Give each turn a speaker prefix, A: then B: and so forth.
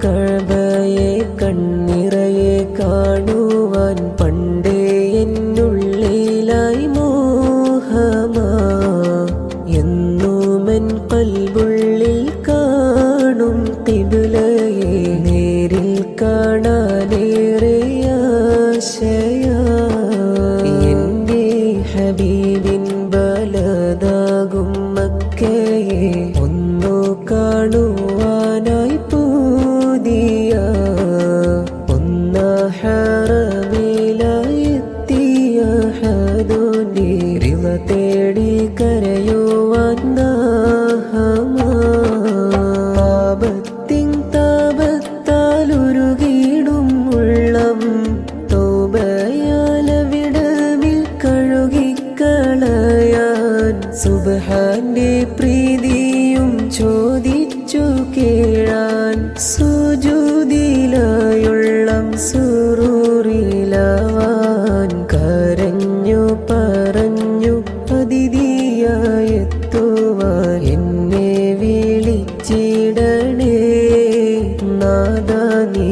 A: കഅബയെ കണ്ണിറയെ കാണുവാൻ പണ്ടേ എന്നുള്ളിലായി മോഹമാ. എന്നുമെൻ ഖൽബുള്ളിൽ കാണും ഖിബ്ലയെ നേരിൽ കാണാനേറെ ആശയാ. എന്റെ ഹബീബിൻ ബലദാകും മക്കയെ ഒന്നു കാണുവാനായി പൂതിയ. ഒന്നാ ഹറമിലായെത്തിയ ഹദോന്റെ റിള തേടി കരയുവാൻ ദാഹമാ. താപത്താലുരുകിടും ഉള്ളം തൗബയാലവിടവിൽ കഴുകിക്കളയാൻ സുബ്ഹാന്റെ പ്രീതിയും ചോദിച്ചു കേഴാൻ. സുജൂദിലായുള്ളം സുറൂറിലാവാൻ കരഞ്ഞു പറഞ്ഞു അതിഥിയായെത്തുവാൻ. എന്നെ വിളിച്ചിടണേ നാദാ നീ